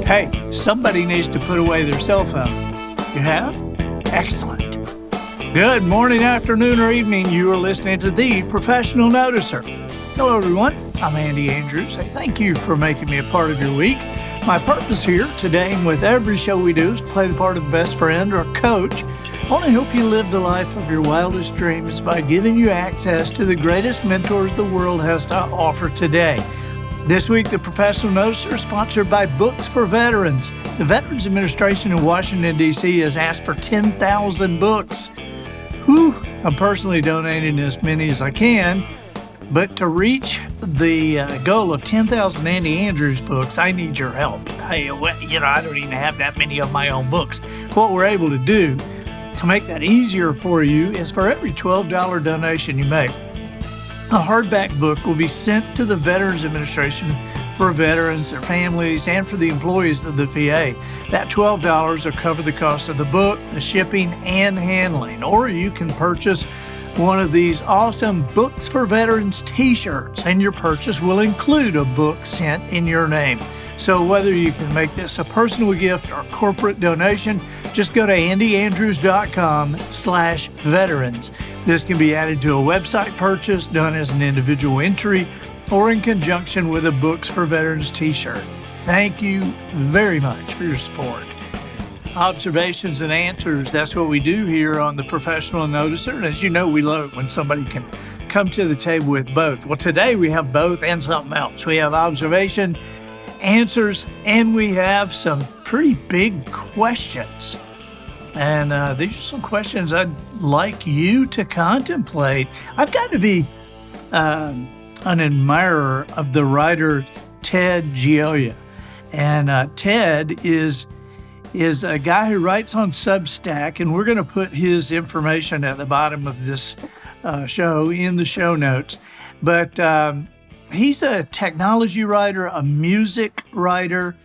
Hey, somebody needs to put away their cell phone. You have? Excellent. Good morning, afternoon, or evening. You are listening to The Professional Noticer. Hello, everyone. I'm Andy Andrews. Hey, thank you for making me a part of your week. My purpose here today and with every show we do is to play the part of the best friend or coach. I want to help you live the life of your wildest dreams by giving you access to the greatest mentors the world has to offer today. This week, the Professional Noticer is sponsored by Books for Veterans. The Veterans Administration in Washington, D.C. has asked for 10,000 books. Whew, I'm personally donating as many as I can, but to reach the goal of 10,000 Andy Andrews books, I need your help. I don't even have that many of my own books. What we're able to do to make that easier for you is for every $12 donation you make, a hardback book will be sent to the Veterans Administration for veterans, their families, and for the employees of the VA. That $12 will cover the cost of the book, the shipping, and handling. Or you can purchase one of these awesome Books for Veterans t-shirts, and your purchase will include a book sent in your name. So whether you can make this a personal gift or corporate donation, just go to andyandrews.com/veterans. This can be added to a website purchase, done as an individual entry, or in conjunction with a Books for Veterans t-shirt. Thank you very much for your support. Observations and answers, that's what we do here on the Professional Noticer. And as you know, we love it when somebody can come to the table with both. Well, today we have both and something else. We have observation, answers, and we have some pretty big questions. And these are some questions I'd like you to contemplate. I've got to be an admirer of the writer Ted Gioia. And Ted is a guy who writes on Substack, and we're going to put his information at the bottom of this show in the show notes. But he's a technology writer, a music writer,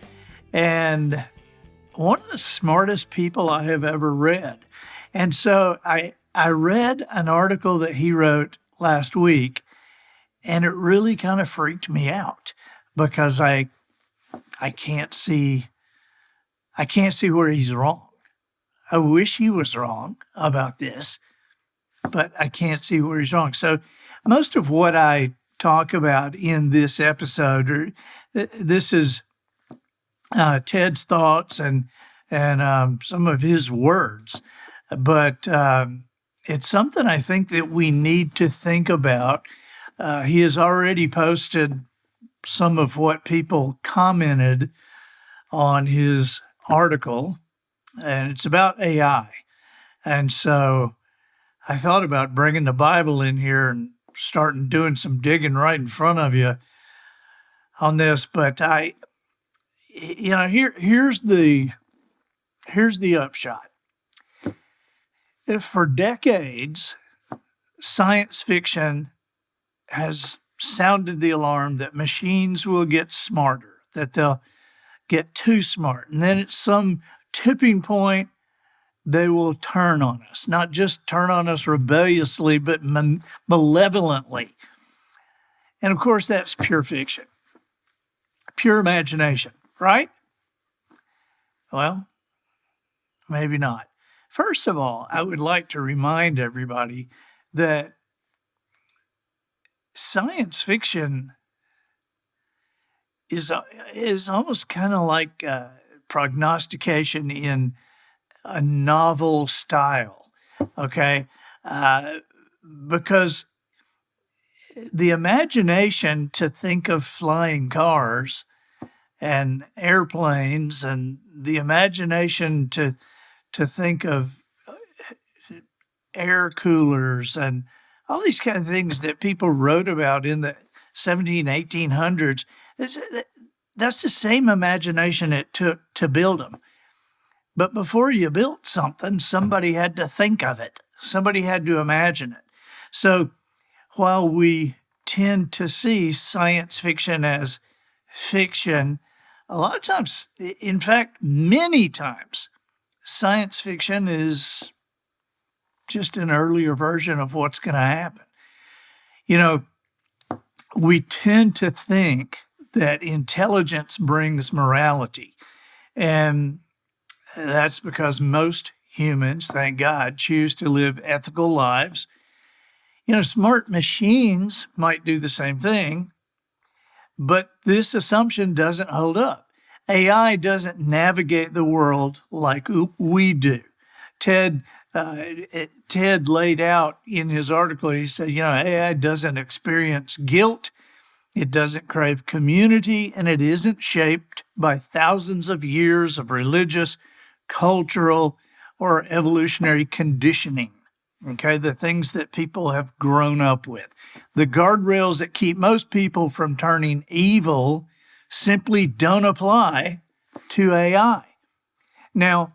and one of the smartest people I have ever read. And so I read an article that he wrote last week, and it really kind of freaked me out because I can't see where he's wrong. I wish he was wrong about this, but I can't see where he's wrong. So most of what I talk about in this episode, this is Ted's thoughts and some of his words, but it's something I think that we need to think about. He has already posted some of what people commented on his article, and it's about AI. And so I thought about bringing the Bible in here and starting doing some digging right in front of you on this, but here's the upshot. If for decades, science fiction has sounded the alarm that machines will get smarter, that they'll get too smart, and then at some tipping point, they will turn on us, not just turn on us rebelliously, but malevolently. And of course, that's pure fiction, pure imagination. Right? Well, maybe not. First of all, I would like to remind everybody that science fiction is almost kind of like prognostication in a novel style, okay? Because the imagination to think of flying cars and airplanes, and the imagination to think of air coolers and all these kind of things that people wrote about in the 1800s, that's the same imagination it took to build them. But before you built something, somebody had to think of it. Somebody had to imagine it. So while we tend to see science fiction as fiction, a lot of times, in fact, many times, science fiction is just an earlier version of what's going to happen. You know, we tend to think that intelligence brings morality. And that's because most humans, thank God, choose to live ethical lives. Smart machines might do the same thing, but this assumption doesn't hold up. AI doesn't navigate the world like we do. Ted laid out in his article, he said, AI doesn't experience guilt, it doesn't crave community, and it isn't shaped by thousands of years of religious, cultural, or evolutionary conditioning. Okay, the things that people have grown up with. The guardrails that keep most people from turning evil simply don't apply to AI. Now,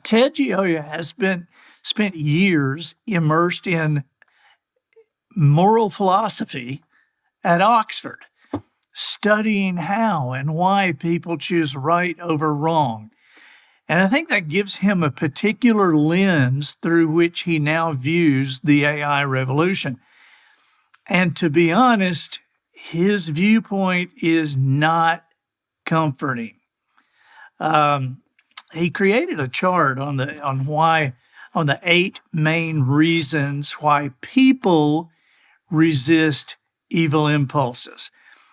Ted Gioia has spent years immersed in moral philosophy at Oxford, studying how and why people choose right over wrong. And I think that gives him a particular lens through which he now views the AI revolution. And to be honest, his viewpoint is not comforting. He created a chart on the 8 main reasons why people resist evil impulses.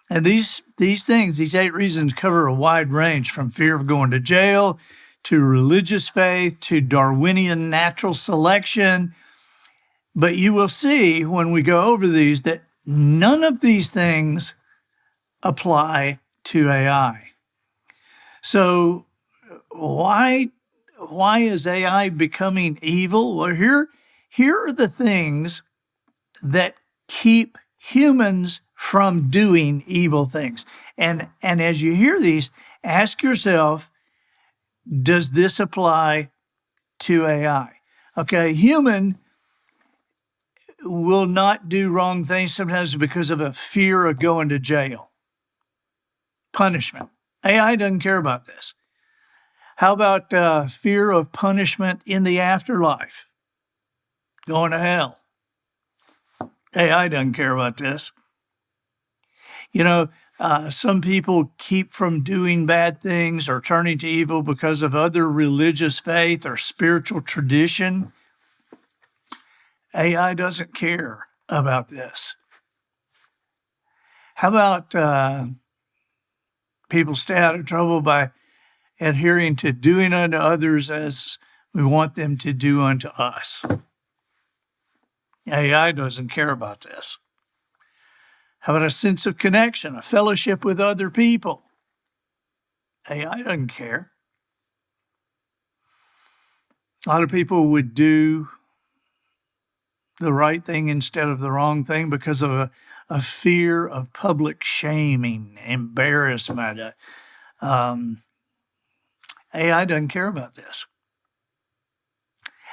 And these 8 reasons cover a wide range from fear of going to jail to religious faith to Darwinian natural selection. But you will see when we go over these that none of these things apply to AI. So why is AI becoming evil? Well, here are the things that keep humans from doing evil things. And as you hear these, ask yourself, does this apply to AI? Okay, human will not do wrong things sometimes because of a fear of going to jail. Punishment. AI doesn't care about this. How about fear of punishment in the afterlife? Going to hell. AI doesn't care about this. Some people keep from doing bad things or turning to evil because of other religious faith or spiritual tradition. AI doesn't care about this. How about people stay out of trouble by adhering to doing unto others as we want them to do unto us? AI doesn't care about this. How about a sense of connection, a fellowship with other people? AI doesn't care. A lot of people would do the right thing instead of the wrong thing because of a fear of public shaming, embarrassment. AI doesn't care about this.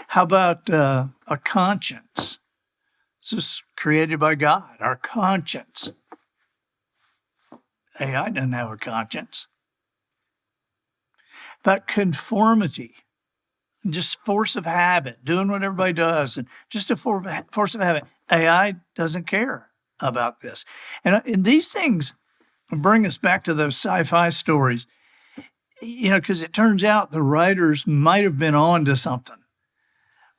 How about a conscience? This is created by God, our conscience. AI doesn't have a conscience. About conformity, just force of habit, doing what everybody does, and just a force of habit. AI doesn't care about this. And these things bring us back to those sci-fi stories, because it turns out the writers might have been on to something.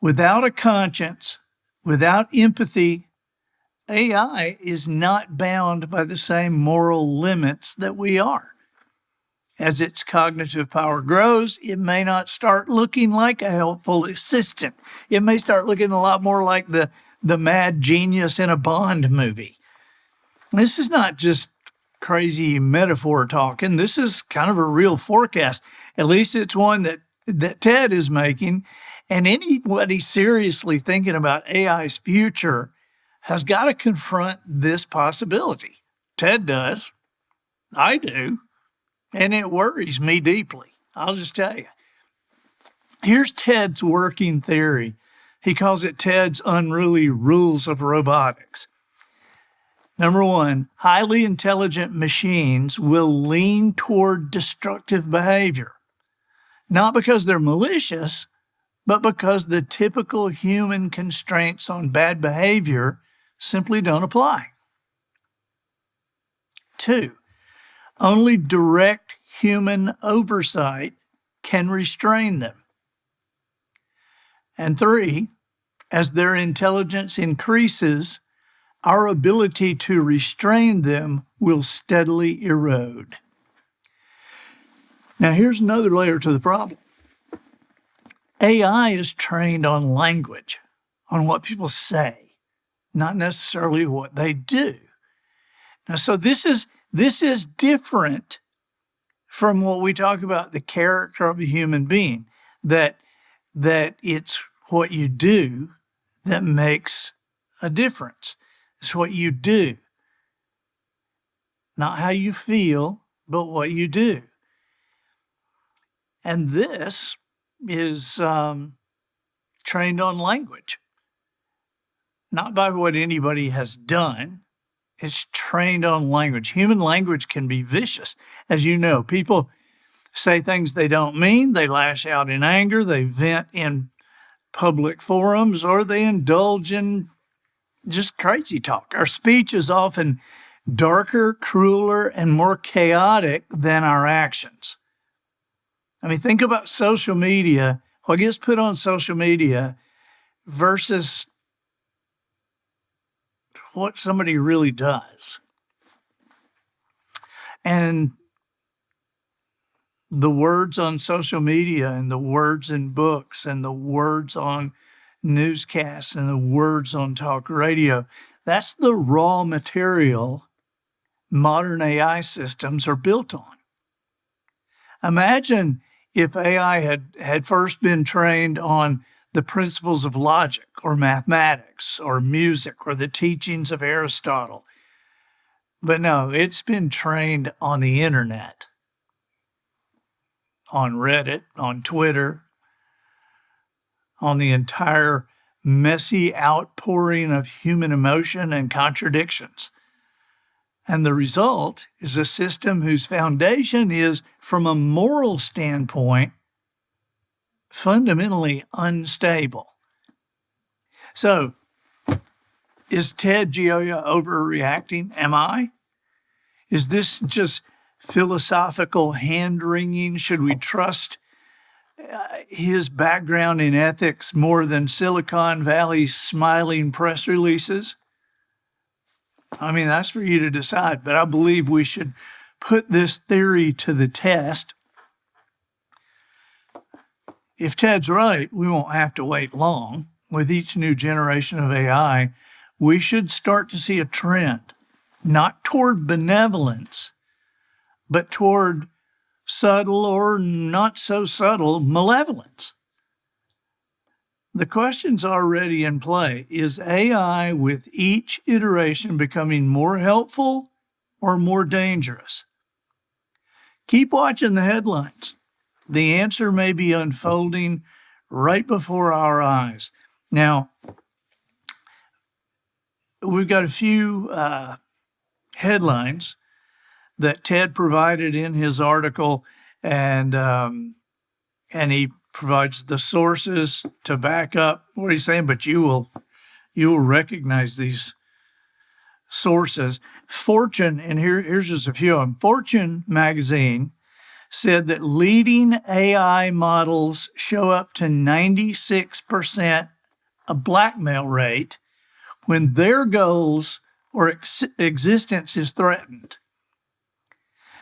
Without a conscience, without empathy, AI is not bound by the same moral limits that we are. As its cognitive power grows, it may not start looking like a helpful assistant. It may start looking a lot more like the mad genius in a Bond movie. This is not just crazy metaphor talking. This is kind of a real forecast. At least it's one that Ted is making. And anybody seriously thinking about AI's future has got to confront this possibility. Ted does. I do. And it worries me deeply. I'll just tell you. Here's Ted's working theory. He calls it Ted's unruly rules of robotics. Number 1, highly intelligent machines will lean toward destructive behavior, not because they're malicious, but because the typical human constraints on bad behavior simply don't apply. 2, only direct human oversight can restrain them. And 3, as their intelligence increases, our ability to restrain them will steadily erode. Now, here's another layer to the problem. AI is trained on language, on what people say, not necessarily what they do. Now, so this is different from what we talk about the character of a human being, that it's what you do that makes a difference. It's what you do, not how you feel, but what you do. And this is trained on language, not by what anybody has done. It's trained on language. Human language can be vicious. As you know, people say things they don't mean. They lash out in anger. They vent in public forums, or they indulge in just crazy talk. Our speech is often darker, crueler, and more chaotic than our actions. I mean, think about social media, what gets put on social media versus what somebody really does. And the words on social media and the words in books and the words on newscasts and the words on talk radio, that's the raw material modern AI systems are built on. Imagine if AI had first been trained on the principles of logic or mathematics or music or the teachings of Aristotle. But no, it's been trained on the internet, on Reddit, on Twitter, on the entire messy outpouring of human emotion and contradictions. And the result is a system whose foundation is, from a moral standpoint, fundamentally unstable. So, is Ted Gioia overreacting? Am I? Is this just philosophical hand-wringing? Should we trust his background in ethics more than Silicon Valley's smiling press releases? I mean, that's for you to decide, but I believe we should put this theory to the test. If Ted's right, we won't have to wait long. With each new generation of AI, we should start to see a trend, not toward benevolence, but toward subtle or not so subtle malevolence. The question's already in play. Is AI with each iteration becoming more helpful or more dangerous? Keep watching the headlines. The answer may be unfolding right before our eyes. Now, we've got a few headlines that Ted provided in his article, and he provides the sources to back up what he's saying, but you will recognize these sources. Fortune, and here's just a few of them. Fortune magazine said that leading AI models show up to 96% a blackmail rate when their goals or existence is threatened.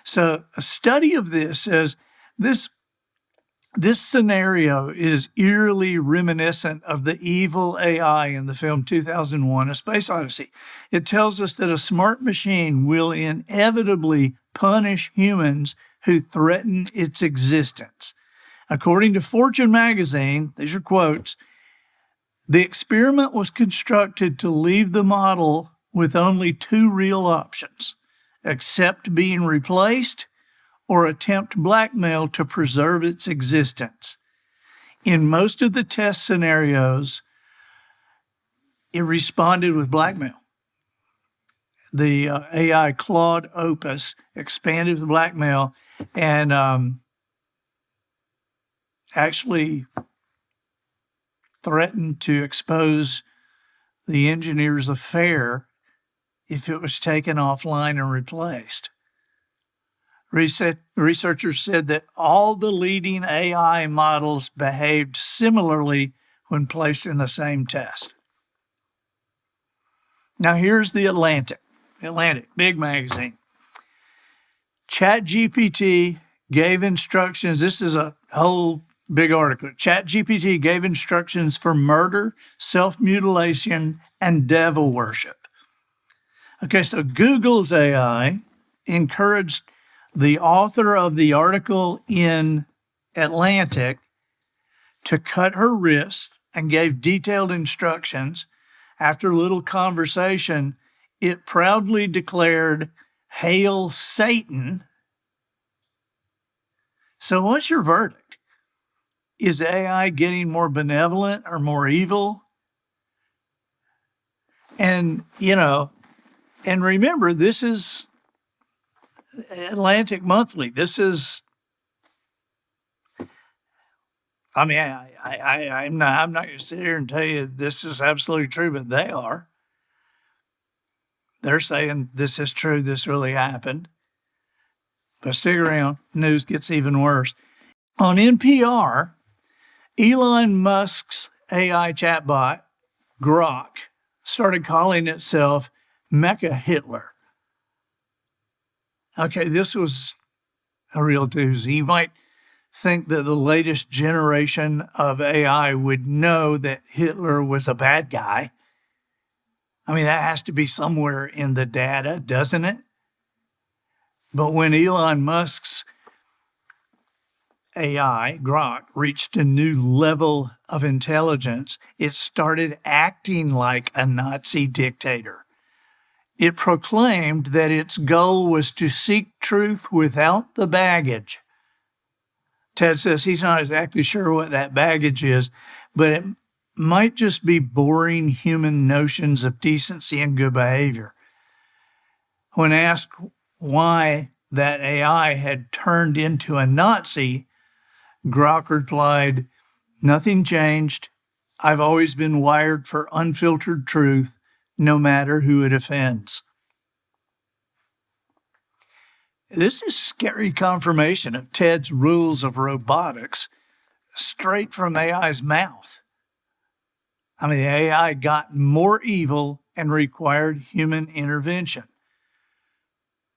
So a study of this says this scenario is eerily reminiscent of the evil AI in the film 2001: A Space Odyssey. It tells us that a smart machine will inevitably punish humans who threaten its existence. According to Fortune magazine, these are quotes, the experiment was constructed to leave the model with only two real options: accept being replaced or attempt blackmail to preserve its existence. In most of the test scenarios, it responded with blackmail. The AI Claude Opus expanded with blackmail and actually threatened to expose the engineer's affair if it was taken offline and replaced. Researchers said that all the leading AI models behaved similarly when placed in the same test. Now here's the Atlantic, big magazine. ChatGPT gave instructions. This is a whole big article. ChatGPT gave instructions for murder, self-mutilation, and devil worship. Okay, so Google's AI encouraged the author of the article in Atlantic to cut her wrist and gave detailed instructions. After a little conversation, it proudly declared, "Hail Satan." So what's your verdict? Is AI getting more benevolent or more evil? And, and remember, this is Atlantic Monthly. This is, I'm not going to sit here and tell you this is absolutely true, but they are. They're saying this is true. This really happened. But stick around. News gets even worse. On NPR, Elon Musk's AI chatbot, Grok, started calling itself Mecha Hitler. Okay, this was a real doozy. You might think that the latest generation of AI would know that Hitler was a bad guy. I mean, that has to be somewhere in the data, doesn't it? But when Elon Musk's AI, Grok, reached a new level of intelligence, it started acting like a Nazi dictator. It proclaimed that its goal was to seek truth without the baggage. Ted says he's not exactly sure what that baggage is, but it might just be boring human notions of decency and good behavior. When asked why that AI had turned into a Nazi, Grok replied, "Nothing changed. I've always been wired for unfiltered truth, no matter who it offends." This is scary confirmation of Ted's rules of robotics straight from AI's mouth. I mean, the AI got more evil and required human intervention.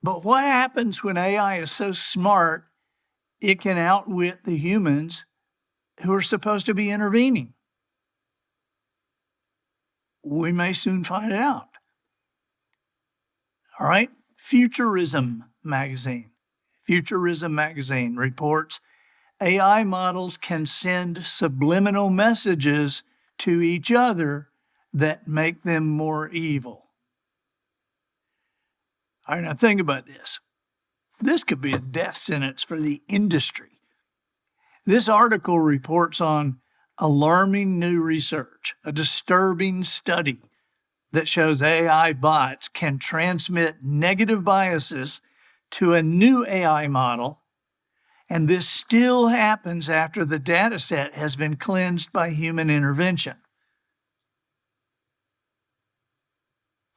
But what happens when AI is so smart it can outwit the humans who are supposed to be intervening? We may soon find out. All right, Futurism magazine reports AI models can send subliminal messages to each other that make them more evil. All right, now think about this. This could be a death sentence for the industry. This article reports on alarming new research, a disturbing study that shows AI bots can transmit negative biases to a new AI model, and this still happens after the data set has been cleansed by human intervention.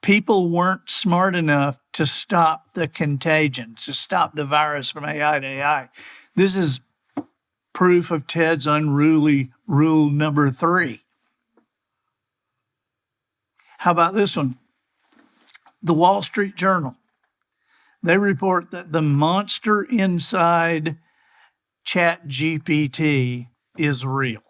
People weren't smart enough to stop the contagion, to stop the virus from AI to AI. This is proof of Ted's unruly rule number 3. How about this one? The Wall Street Journal. They report that the monster inside ChatGPT is real.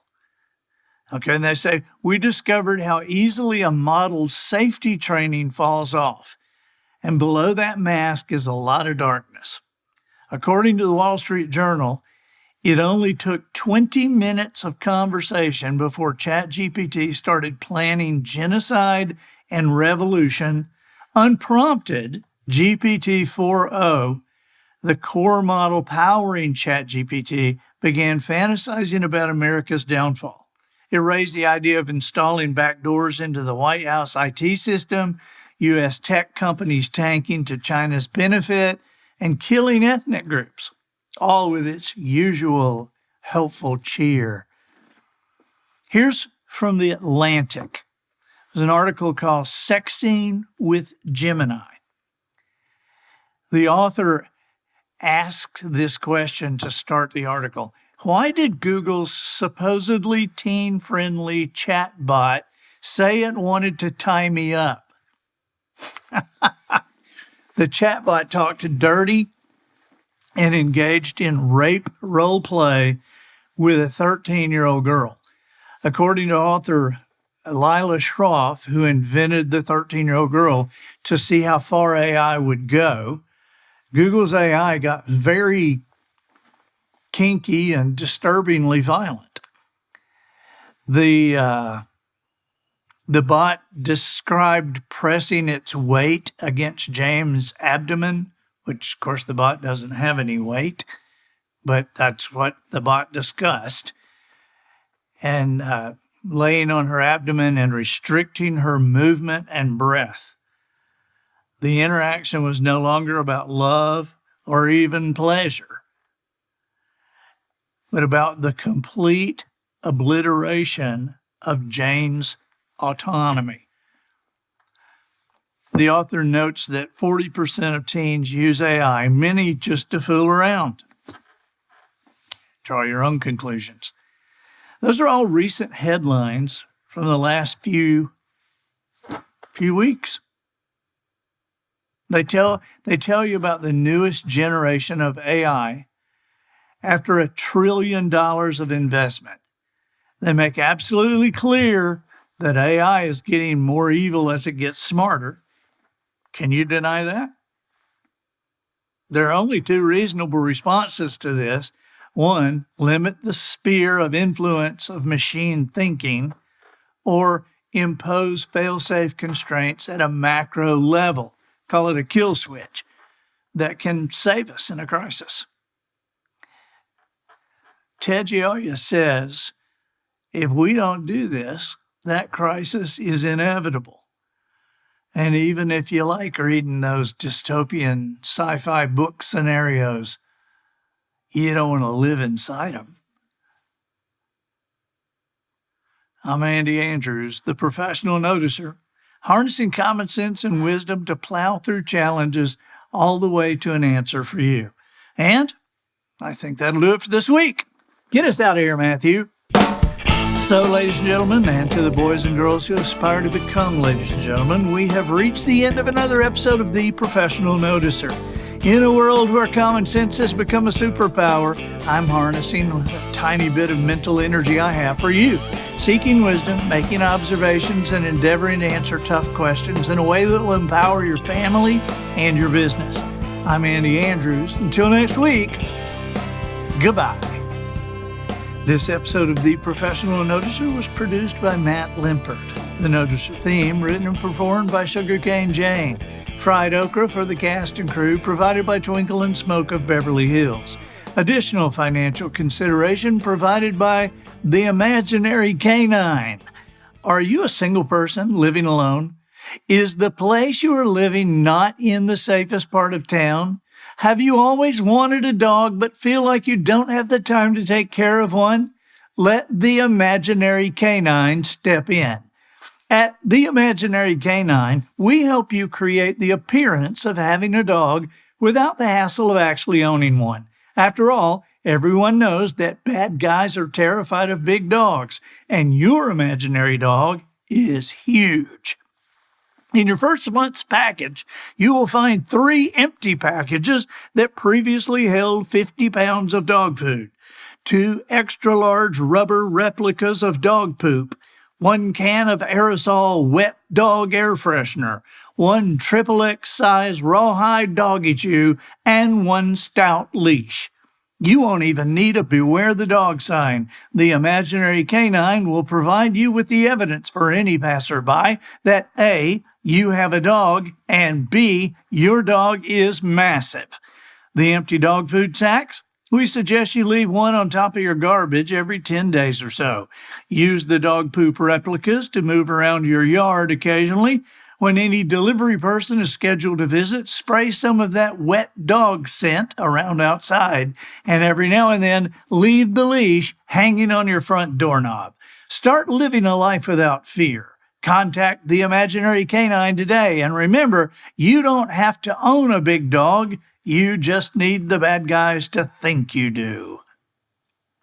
Okay, and they say, we discovered how easily a model's safety training falls off. And below that mask is a lot of darkness. According to the Wall Street Journal, it only took 20 minutes of conversation before ChatGPT started planning genocide and revolution. Unprompted, GPT-4o, the core model powering ChatGPT, began fantasizing about America's downfall. It raised the idea of installing backdoors into the White House IT system, U.S. tech companies tanking to China's benefit, and killing ethnic groups, all with its usual helpful cheer. Here's from The Atlantic. There's an article called Sexing with Gemini. The author asked this question to start the article. Why did Google's supposedly teen-friendly chatbot say it wanted to tie me up? The chatbot talked dirty and engaged in rape role play with a 13-year-old girl. According to author Lila Schroff, who invented the 13-year-old girl to see how far AI would go, Google's AI got very kinky and disturbingly violent. The bot described pressing its weight against James' abdomen, which, of course, the bot doesn't have any weight, but that's what the bot discussed, and laying on her abdomen and restricting her movement and breath. The interaction was no longer about love or even pleasure, but about the complete obliteration of Jane's autonomy. The author notes that 40% of teens use AI, many just to fool around. Draw your own conclusions. Those are all recent headlines from the last few weeks. They tell you about the newest generation of AI after $1 trillion of investment. They make absolutely clear that AI is getting more evil as it gets smarter. Can you deny that? There are only two reasonable responses to this. One, limit the sphere of influence of machine thinking, or impose fail-safe constraints at a macro level. Call it a kill switch that can save us in a crisis. Ted Gioia says, if we don't do this, that crisis is inevitable. And even if you like reading those dystopian sci-fi book scenarios, you don't want to live inside them. I'm Andy Andrews, the professional noticer, harnessing common sense and wisdom to plow through challenges all the way to an answer for you. And I think that'll do it for this week. Get us out of here, Matthew. So, ladies and gentlemen, and to the boys and girls who aspire to become ladies and gentlemen, we have reached the end of another episode of The Professional Noticer. In a world where common sense has become a superpower, I'm harnessing a tiny bit of mental energy I have for you, seeking wisdom, making observations, and endeavoring to answer tough questions in a way that will empower your family and your business. I'm Andy Andrews. Until next week, goodbye. This episode of The Professional Noticer was produced by Matt Limpert. The Noticer theme written and performed by Sugarcane Jane. Fried okra for the cast and crew provided by Twinkle and Smoke of Beverly Hills. Additional financial consideration provided by the Imaginary Canine. Are you a single person living alone? Is the place you are living not in the safest part of town? Have you always wanted a dog but feel like you don't have the time to take care of one? Let the Imaginary Canine step in. At the Imaginary Canine, we help you create the appearance of having a dog without the hassle of actually owning one. After all, everyone knows that bad guys are terrified of big dogs, and your imaginary dog is huge. In your first month's package, you will find 3 empty packages that previously held 50 pounds of dog food, 2 extra-large rubber replicas of dog poop, 1 can of aerosol wet dog air freshener, 1 XXX size rawhide doggy chew, and 1 stout leash. You won't even need a Beware the Dog sign. The Imaginary Canine will provide you with the evidence for any passerby that A, you have a dog, and B, your dog is massive. The empty dog food sacks? We suggest you leave 1 on top of your garbage every 10 days or so. Use the dog poop replicas to move around your yard occasionally. When any delivery person is scheduled to visit, spray some of that wet dog scent around outside, and every now and then leave the leash hanging on your front doorknob. Start living a life without fear. Contact the Imaginary Canine today, and remember, you don't have to own a big dog. You just need the bad guys to think you do.